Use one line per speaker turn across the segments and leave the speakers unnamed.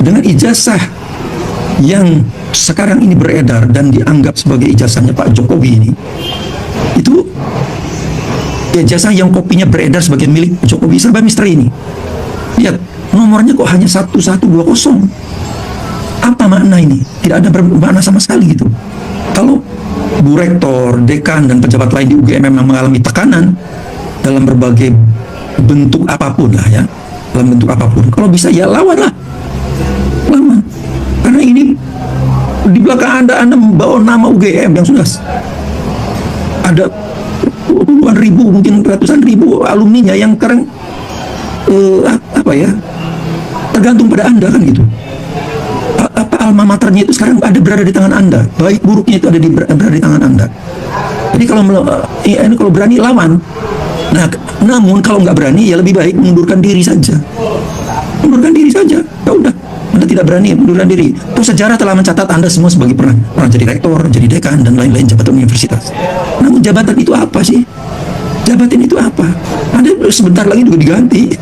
dengan ijazah yang sekarang ini beredar dan dianggap sebagai ijazahnya Pak Jokowi ini, itu ijazah yang kopinya beredar sebagai milik Jokowi serba misteri ini. Lihat, nomornya kok hanya 1120. Apa makna ini? Tidak ada makna sama sekali gitu. Kalau Bu Rektor, Dekan, dan pejabat lain di UGM memang mengalami tekanan dalam berbagai bentuk apapun lah ya, dalam bentuk apapun, kalau bisa ya lawanlah, lawan. Karena ini di belakang Anda membawa nama UGM yang sudah ada puluhan ribu, mungkin ratusan ribu alumninya yang sekarang tergantung pada Anda kan gitu. Alma maternya itu sekarang berada di tangan Anda, baik buruknya itu berada di tangan Anda. Jadi kalau berani lawan. Nah, namun kalau nggak berani ya lebih baik mundurkan diri saja. Mundurkan diri saja. Ya udah, Anda tidak berani, mundurkan diri. Terus sejarah telah mencatat Anda semua sebagai pernah jadi rektor, jadi dekan, dan lain-lain jabatan universitas. Namun jabatan itu apa sih? Jabatan itu apa? Anda sebentar lagi juga diganti.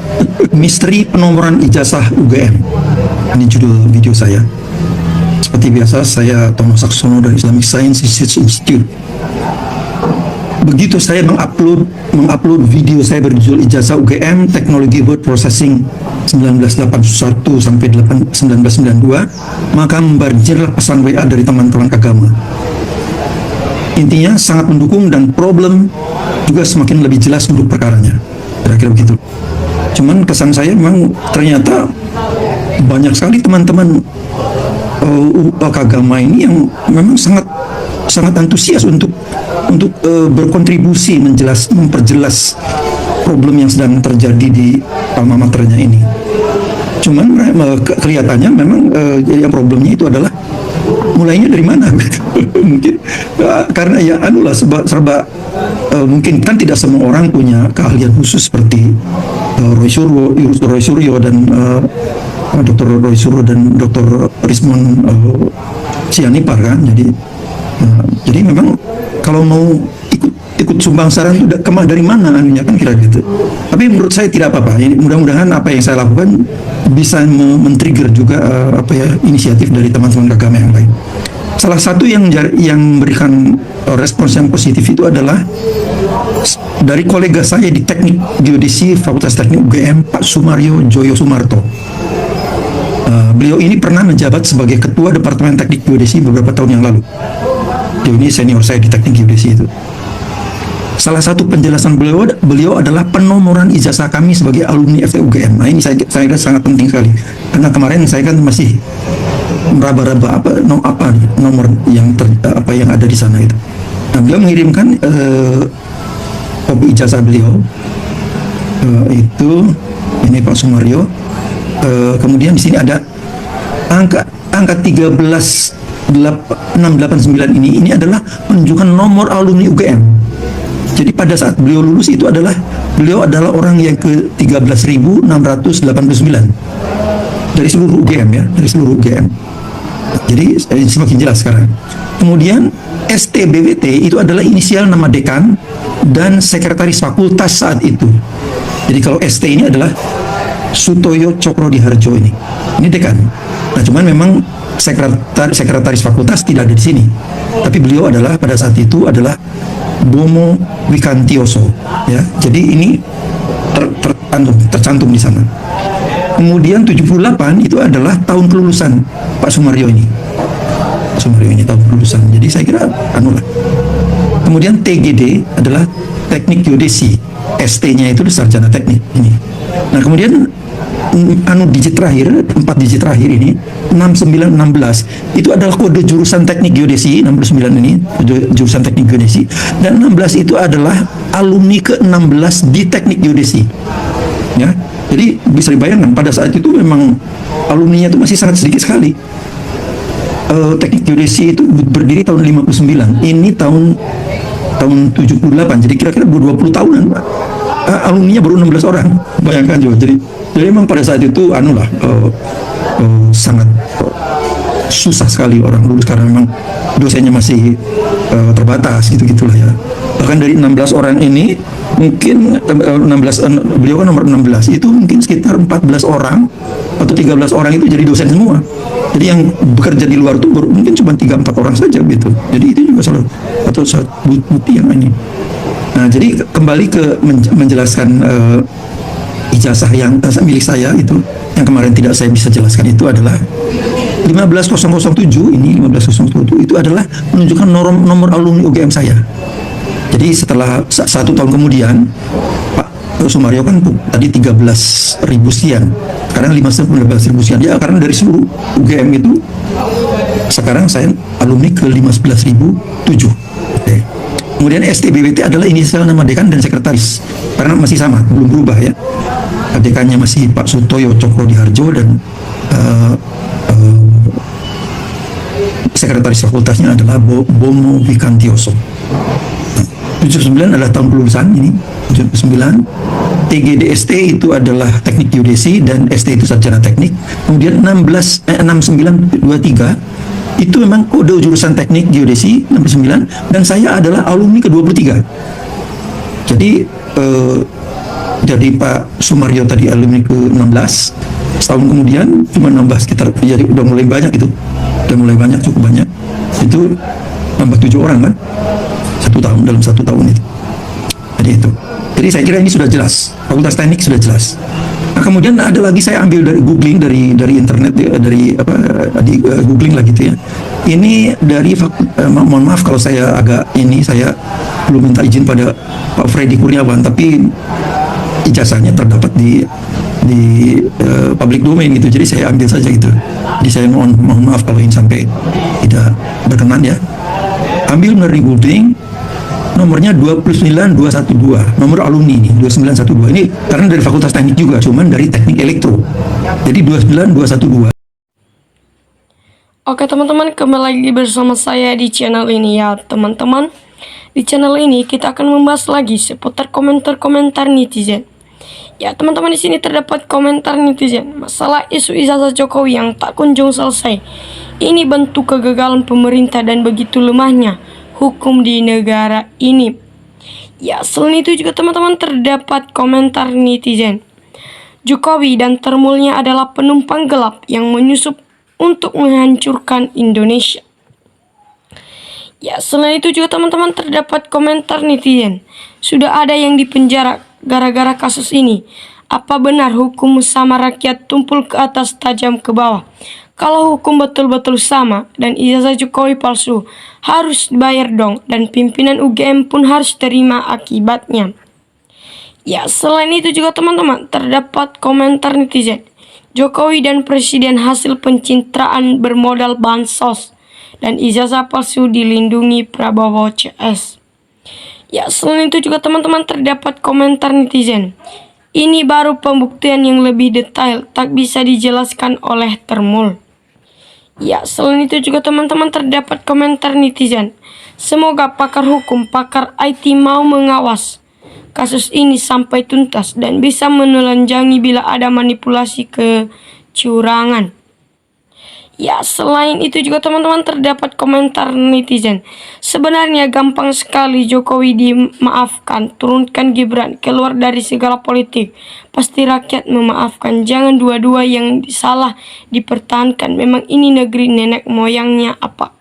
Misteri penomoran ijazah UGM. Ini judul video saya. Seperti biasa, saya Tomo Saksono dari Islamic Science Research Institute. Begitu saya mengupload video saya berjudul Ijazah UGM Teknologi Word Processing 1981 sampai 1992, maka membanjirlah pesan WA dari teman-teman agama. Intinya sangat mendukung dan problem juga semakin lebih jelas duduk perkaranya. Kira-kira begitu. Cuman kesan saya memang ternyata banyak sekali teman-teman agama ini yang memang sangat antusias untuk berkontribusi memperjelas problem yang sedang terjadi di alma maternya ini. Cuman kelihatannya memang yang problemnya itu adalah mulainya dari mana? Mungkin karena ya serba mungkin kan tidak semua orang punya keahlian khusus seperti Roy Suryo dan Dr. Roy Suryo dan Dr. Rismon Sianipar kan. Jadi memang kalau mau ikut sumbang saran itu dari mana anunya kan kira gitu. Tapi menurut saya tidak apa-apa. Mudah-mudahan apa yang saya lakukan bisa men-trigger juga inisiatif dari teman-teman agama yang lain. Salah satu yang memberikan respons yang positif itu adalah dari kolega saya di Teknik Geodesi Fakultas Teknik UGM, Pak Sumaryo Joyo Sumarto. Beliau ini pernah menjabat sebagai Ketua Departemen Teknik Geodesi beberapa tahun yang lalu. Dia ini senior saya di Teknik Geodesi itu. Salah satu penjelasan beliau adalah penomoran ijazah kami sebagai alumni FTUGM. Nah, ini saya kira sangat penting sekali. Karena kemarin saya kan masih meraba-raba nomor yang ada di sana itu. Nah, beliau mengirimkan kopi ijazah beliau itu ini Pak Sumaryo. Kemudian di sini ada angka 13689 ini adalah menunjukkan nomor alumni UGM. Jadi pada saat beliau lulus itu beliau adalah orang yang ke 13.689 dari seluruh UGM ya, dari seluruh UGM. Jadi semakin jelas sekarang. Kemudian STBWT itu adalah inisial nama dekan dan sekretaris fakultas saat itu. Jadi kalau ST ini adalah Sutoyo Cokrodiharjo ini dekan. Nah, cuman memang sekretaris fakultas tidak ada di sini. Tapi beliau adalah pada saat itu adalah Bomo Wikantioso ya. Jadi ini tercantum di sana. Kemudian 78 itu adalah tahun kelulusan Pak Sumaryo ini. Tahun kelulusan. Jadi saya kira Kemudian TGD adalah Teknik Geodesi. ST-nya itu sarjana teknik ini. Nah, kemudian digit terakhir, 4 digit terakhir ini 6916 itu adalah kode jurusan teknik geodesi. 69 ini jurusan teknik geodesi, dan 16 itu adalah alumni ke-16 di teknik geodesi ya. Jadi bisa dibayangkan pada saat itu memang alumninya itu masih sangat sedikit sekali. Teknik geodesi itu berdiri tahun 59, ini tahun 78, jadi kira-kira 20 tahunan Pak. Alumninya baru 16 orang, bayangkan juga. Jadi memang pada saat itu sangat susah sekali orang lulus karena memang dosennya masih terbatas gitu-gitulah ya. Bahkan dari 16 orang ini mungkin 16, beliau kan nomor 16, itu mungkin sekitar 14 orang atau 13 orang itu jadi dosen semua. Jadi yang bekerja di luar itu mungkin cuma 3-4 orang saja gitu. Jadi itu juga salah atau satu bukti yang ini. Nah, jadi kembali ke menjelaskan ijazah yang milik saya itu, yang kemarin tidak saya bisa jelaskan, itu adalah 15007 ini 15007 itu adalah menunjukkan nomor alumni UGM saya. Jadi setelah 1 tahun kemudian Pak Sumaryo kan tadi 13.000 sekian, sekarang 15.000 sekian ya, karena dari seluruh UGM itu sekarang saya alumni ke 15.007. Oke. Kemudian STBWT adalah inisial nama dekan dan sekretaris, karena masih sama, belum berubah ya. Dekannya masih Pak Sutoyo Cokro-Diharjo dan sekretaris fakultasnya adalah Bomo Wikantioso. 79 adalah tahun kelulusan ini, 79. TGDST itu adalah teknik geodesi dan ST itu sarjana teknik. Kemudian 6923 itu memang kode jurusan teknik geodesi 69, dan saya adalah alumni ke-23. Jadi Pak Sumaryo tadi alumni ke-16, setahun kemudian cuma nambah sekitar, jadi udah mulai banyak itu, udah mulai banyak, cukup banyak. Itu nambah 7 orang kan, dalam 1 tahun itu. Jadi saya kira ini sudah jelas, Fakultas Teknik sudah jelas. Nah, kemudian ada lagi saya ambil dari googling, dari internet ya, dari googling lah gitu ya. Ini dari mohon maaf kalau saya saya belum minta izin pada Pak Freddy Kurniawan, tapi ijazahnya terdapat di public domain gitu, jadi saya ambil saja gitu. Jadi saya mohon maaf kalau ini sampai tidak berkenan ya. Ambil dari googling, nomornya 29212, nomor alumni ini 2912. Ini karena dari Fakultas Teknik juga, cuman dari Teknik Elektro. Jadi 29212.
Oke teman-teman, kembali lagi bersama saya di channel ini ya teman-teman. Di channel ini kita akan membahas lagi seputar komentar-komentar netizen. Ya teman-teman, di sini terdapat komentar netizen masalah isu ijazah Jokowi yang tak kunjung selesai. Ini bentuk kegagalan pemerintah dan begitu lemahnya hukum di negara ini. Ya, selain itu juga teman-teman terdapat komentar netizen. Jokowi dan termulnya adalah penumpang gelap yang menyusup untuk menghancurkan Indonesia. Ya, selain itu juga teman-teman terdapat komentar netizen. Sudah ada yang dipenjara gara-gara kasus ini. Apa benar hukum sama rakyat tumpul ke atas tajam ke bawah? Kalau hukum betul-betul sama dan ijazah Jokowi palsu, harus bayar dong, dan pimpinan UGM pun harus terima akibatnya. Ya, selain itu juga teman-teman terdapat komentar netizen. Jokowi dan Presiden hasil pencitraan bermodal bansos dan ijazah palsu dilindungi Prabowo CS. Ya, selain itu juga teman-teman terdapat komentar netizen. Ini baru pembuktian yang lebih detail, tak bisa dijelaskan oleh termul. Ya, selain itu juga teman-teman terdapat komentar netizen. Semoga pakar hukum, pakar IT mau mengawas kasus ini sampai tuntas dan bisa menelanjangi bila ada manipulasi kecurangan. Ya, selain itu juga teman-teman terdapat komentar netizen. Sebenarnya gampang sekali Jokowi dimaafkan, turunkan Gibran, keluar dari segala politik. Pasti rakyat memaafkan, jangan dua-dua yang salah dipertahankan. Memang ini negeri nenek moyangnya apa?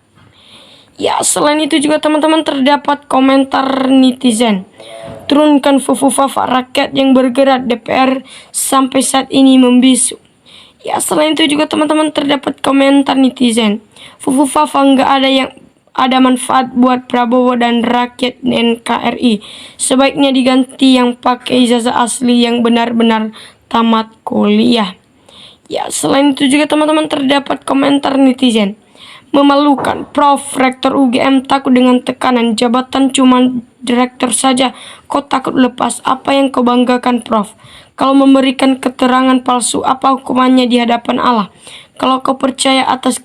Ya, selain itu juga teman-teman terdapat komentar netizen. Turunkan Fufufafa, rakyat yang bergerak DPR sampai saat ini membisu. Ya, selain itu juga teman-teman terdapat komentar netizen. Fufufafa nggak ada manfaat buat Prabowo dan rakyat NKRI. Sebaiknya diganti yang pakai ijazah asli yang benar-benar tamat kuliah. Ya, selain itu juga teman-teman terdapat komentar netizen. Memalukan, Prof. Rektor UGM takut dengan tekanan jabatan, cuma direktur saja. Kok takut lepas? Apa yang kau banggakan, Prof? Kalau memberikan keterangan palsu, apa hukumannya di hadapan Allah? Kalau kau percaya atas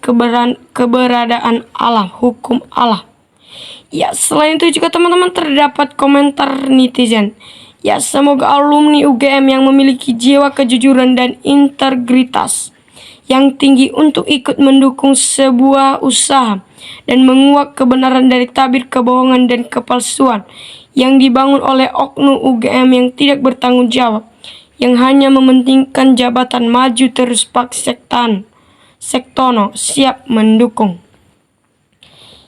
keberadaan Allah, hukum Allah. Ya, selain itu juga teman-teman terdapat komentar netizen. Ya, semoga alumni UGM yang memiliki jiwa kejujuran dan integritas yang tinggi untuk ikut mendukung sebuah usaha dan menguak kebenaran dari tabir kebohongan dan kepalsuan yang dibangun oleh oknum UGM yang tidak bertanggung jawab, yang hanya mementingkan jabatan maju terus Pak Sektono siap mendukung.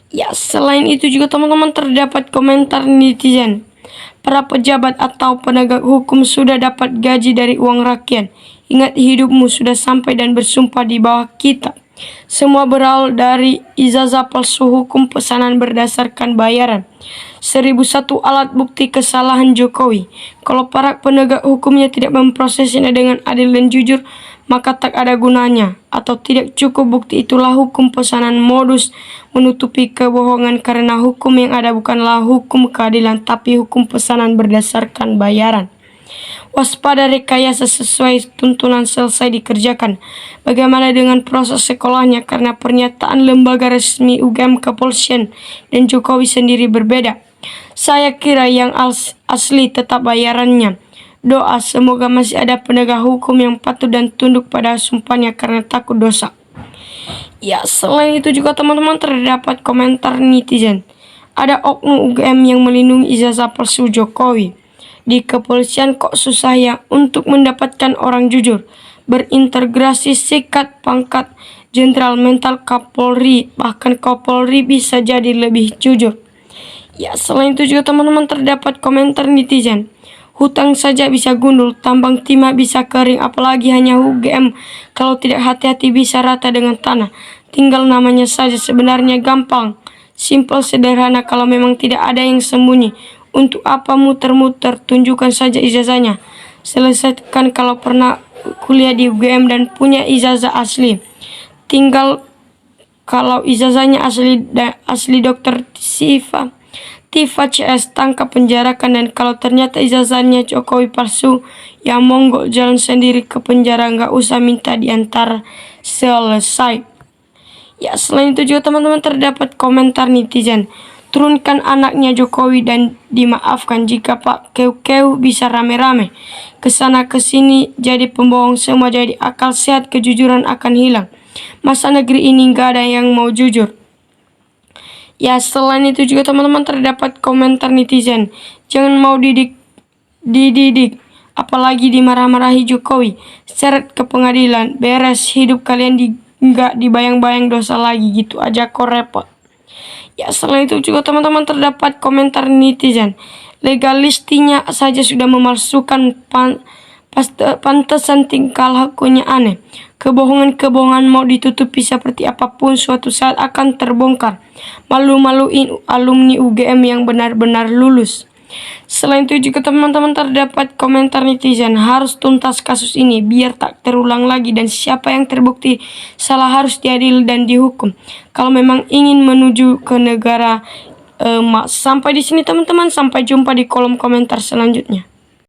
Ya, selain itu juga teman-teman terdapat komentar netizen. Para pejabat atau penegak hukum sudah dapat gaji dari uang rakyat. Ingat hidupmu sudah sampai dan bersumpah di bawah kita. Semua berawal dari ijazah palsu hukum pesanan berdasarkan bayaran. 1001 alat bukti kesalahan Jokowi. Kalau para penegak hukumnya tidak memprosesnya dengan adil dan jujur, maka tak ada gunanya atau tidak cukup bukti. Itulah hukum pesanan modus menutupi kebohongan, karena hukum yang ada bukanlah hukum keadilan tapi hukum pesanan berdasarkan bayaran. Waspada rekayasa sesuai tuntunan selesai dikerjakan. Bagaimana dengan proses sekolahnya? Karena pernyataan lembaga resmi UGM, kepolisian, dan Jokowi sendiri berbeda. Saya kira yang asli tetap bayarannya. Doa semoga masih ada penegak hukum yang patuh dan tunduk pada sumpahnya karena takut dosa. Ya, selain itu juga teman-teman terdapat komentar netizen. Ada oknum UGM yang melindungi ijazah palsu Jokowi. Di kepolisian kok susah ya untuk mendapatkan orang jujur. Berintegrasi sikat pangkat jenderal mental Kapolri, bahkan Kapolri bisa jadi lebih jujur. Ya, selain itu juga teman-teman terdapat komentar netizen. Hutang saja bisa gundul, tambang timah bisa kering, apalagi hanya UGM. Kalau tidak hati-hati bisa rata dengan tanah. Tinggal namanya saja, sebenarnya gampang. Simpel, sederhana, kalau memang tidak ada yang sembunyi. Untuk apa muter-muter, tunjukkan saja ijazahnya. Selesaikan kalau pernah kuliah di UGM dan punya ijazah asli. Tinggal kalau ijazahnya asli dokter Tifa CS, tangkap penjarakan. Dan kalau ternyata ijazahnya Jokowi palsu, ya monggo jalan sendiri ke penjara, nggak usah minta diantar, selesai. Ya, selain itu juga teman-teman terdapat komentar netizen. Turunkan anaknya Jokowi dan dimaafkan. Jika Pak Keu bisa rame-rame kesana kesini jadi pembohong semua, jadi akal sehat, kejujuran akan hilang. Masa negeri ini nggak ada yang mau jujur. Ya, selain itu juga teman-teman terdapat komentar netizen. Jangan mau dididik, apalagi dimarah-marahi Jokowi. Seret ke pengadilan, beres hidup kalian nggak dibayang-bayang dosa lagi, gitu aja kok repot. Ya, selain itu juga teman-teman terdapat komentar netizen. Legalistinya saja sudah memalsukan, pantesan tingkah lakunya aneh. Kebohongan-kebohongan mau ditutupi seperti apapun suatu saat akan terbongkar. Malu-maluin alumni UGM yang benar-benar lulus. Selain itu juga teman-teman terdapat komentar netizen. Harus tuntas kasus ini biar tak terulang lagi, dan siapa yang terbukti salah harus diadili dan dihukum. Kalau memang ingin menuju ke negara emas. Sampai di sini teman-teman, sampai jumpa di kolom komentar selanjutnya.